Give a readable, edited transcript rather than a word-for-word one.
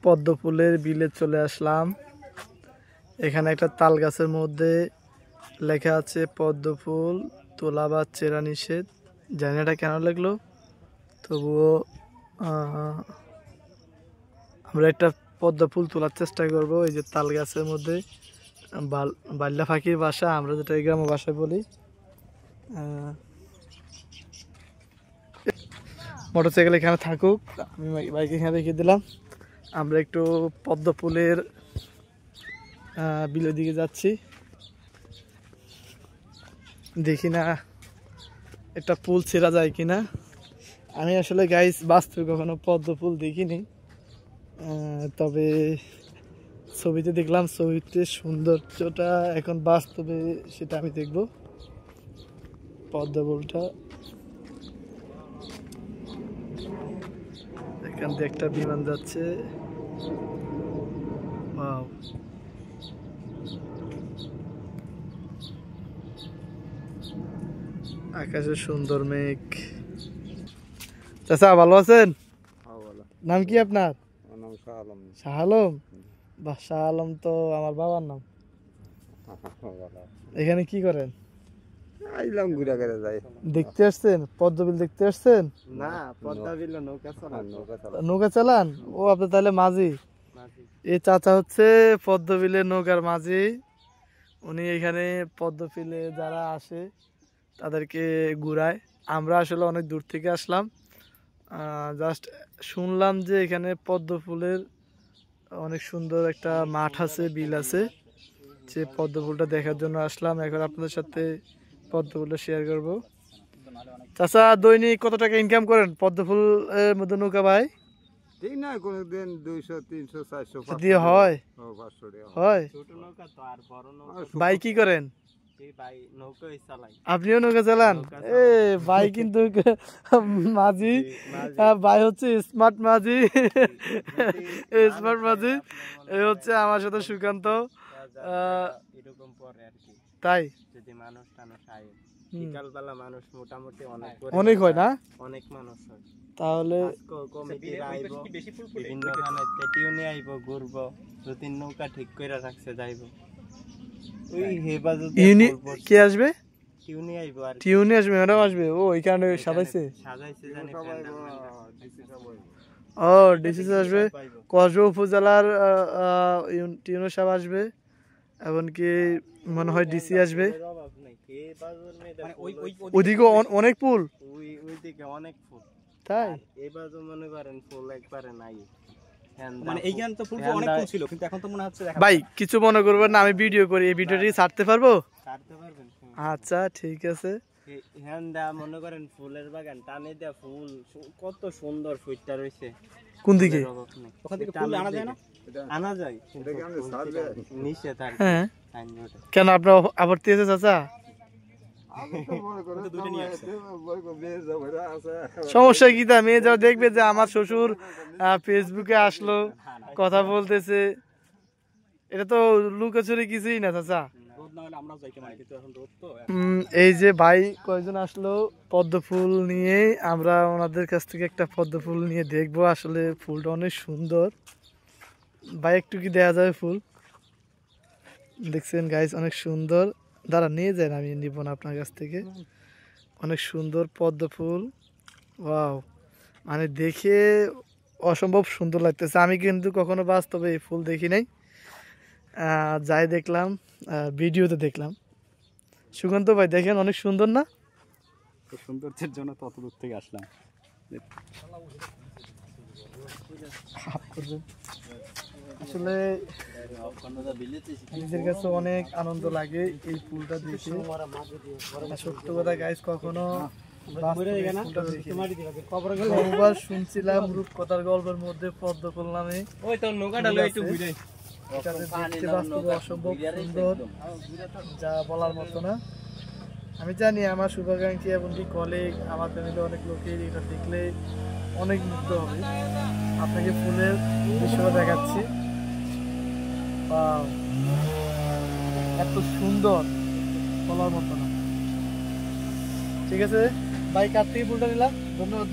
পদ্ম ফুলের বিলে চলে আসলাম। এখানে একটা তাল গাছের মধ্যে লেখা আছে পদ্ম ফুল তোলা বা চেরা নিষেধ। জানি না এটা কেন লাগলো, তবুও আমরা একটা পদ্ম ফুল তোলার চেষ্টা করব। এই যে তাল গাছের মধ্যে বাল্যা পাখির বাসা, আমরা যেটা এই গ্রাম্য ভাষায় বলি। মোটরসাইকেল এখানে থাকুক, আমি বাইক এখানে রেখে দিলাম। আমরা একটু পদ্ম ফুলের বিলের দিকে যাচ্ছি। দেখি না একটা ফুল ছেঁড়া যায় কিনা। আমি আসলে গাইস বাস্তবে কখনো পদ্ম ফুল দেখিনি, তবে ছবিতে দেখলাম। ছবিতে সৌন্দর্যটা এখন বাস্তবে সেটা আমি দেখব। পদ্ম ফুলটা এখান দিয়ে একটা বিমান যাচ্ছে। ওয়াও, আকাশে সুন্দর মেঘ। চাচা ভালো আছেন? নাম কি আপনার? শাহ আলম। বাহ, শাহ আলম তো আমার বাবার নাম। এখানে কি করেন? দেখতে আসছেন? পদ্মবিল দেখতে আসছেন? না, পদ্মবিল নৌকা চালান? ও, আপনি তাহলে মাঝি। এই চাচা হচ্ছে পদ্মবিলের নৌকার মাঝি। উনি এখানে পদ্মবিলে যারা আসে তাদেরকে ঘুরায়। আমরা আসলে অনেক দূর থেকে আসলাম, জাস্ট শুনলাম যে এখানে পদ্ম ফুলের অনেক সুন্দর একটা মাঠ আছে, বিল আছে, যে পদ্ম ফুলটা দেখার জন্য আসলাম। এখন আপনাদের সাথে পদ্ম ফুলটা শেয়ার করব। চাচা, দৈনিক কত টাকা ইনকাম করেন পদ্ম ফুলের মধ্যে নৌকা ভাই? ঠিক না, কোনদিন 200 300 400 দিয়ে হয়? হয়। ভাই কি করেন? আপনিও নৌকা চালান? এ ভাই কিন্তু মাঝি, ভাই হচ্ছে স্মার্ট মাঝি। স্মার্ট মাঝি এই হচ্ছে আমার সাথে সুকান্ত। তাই যদি মানুষ টানুষ আয় বিকালবেলা মানুষ মোটামুটি অনেক হয় না? অনেক মানুষ হয়। তাহলে কমিটির আইব, বিভিন্ন খানে তেটিও নিয়ে আইব, ঘুরবো। 2-3 নৌকা ঠিক করে রাখছে, যাইব। ওই হেবা যদি কে আসবে? টিউনি আইব আর টিউনি আসবে, ম্যাডাম আসবে। ও এখানে সাজাইছে জানি ও ডিসি আসবে, কসবা উপজেলার টিউনো সাহেব আসবে, এমনকি মনে হয় ডিসি আসবে। ওইদিকে অনেক ফুল, ওইদিকে অনেক ফুল। তাই এবার মনে করেন ফুল একবারে নাই। ভাই কিছু মনে করবেন না, আমি ভিডিও করি, এই ভিডিওটি ছাড়তে পারবো? আচ্ছা ঠিক আছে। মনে করেন ফুলের বাগান টানে দেয়া ফুল কত সুন্দর ফুটটা রয়েছে। কোন দিকে? ওখান থেকে ফুল আনা যায় না? আনা যায়, নিষেধ। হ্যাঁ, কেন আপনার আপত্তি আছে চাচা? সমস্যা কি? তা মেয়ে যাও দেখবে যে আমার শ্বশুর ফেসবুকে আসলো, কথা বলতেছে, এটা তো লুকোচুরি কিছুই না চাচা। এই যে ভাই কয়েকজন আসলো পদ্ম ফুল নিয়ে, আমরা ওনাদের কাছ থেকে একটা পদ্ম ফুল নিয়ে দেখবো। আসলে ফুলটা অনেক সুন্দর। ভাই একটু কি দেয়া যাবে ফুল? দেখছেন গাইস, অনেক সুন্দর। দাঁড়া, নিয়ে যান, আমি নিব না আপনার কাছ থেকে। অনেক সুন্দর পদ্ম ফুল। ওয়াও, মানে দেখে অসম্ভব সুন্দর লাগতেছে। আমি কিন্তু কখনো বাস্তবে এই ফুল দেখি নাই, যাই দেখলাম ভিডিওতে দেখলাম। সুকান্ত ভাই দেখেন, অনেক সুন্দর না? সৌন্দর্যের জন্য তত দূর থেকে আসলাম। আসলে নিজের কাছে অনেক আনন্দ লাগে এই ফুলটা দেখে। সত্য কথা গাইস, কখনো শুনছিলাম রূপকথার গল্পের মধ্যে পদ্ম ফুল নামে, অসম্ভব সুন্দর, যা বলার মতো না। আমি জানি আমার শুভাকাঙ্ক্ষী এমনকি কলিগ, আমার ফ্যামিলি অনেক লোকের এটা দেখলে অনেক মুগ্ধ হবে। আপনাকে ফুলের দৃশ্য দেখাচ্ছি। এত সুন্দর, বলার মতো না। ঠিক আছে ভাই, কার থেকে ফুলটা নিলাম, ধন্যবাদ।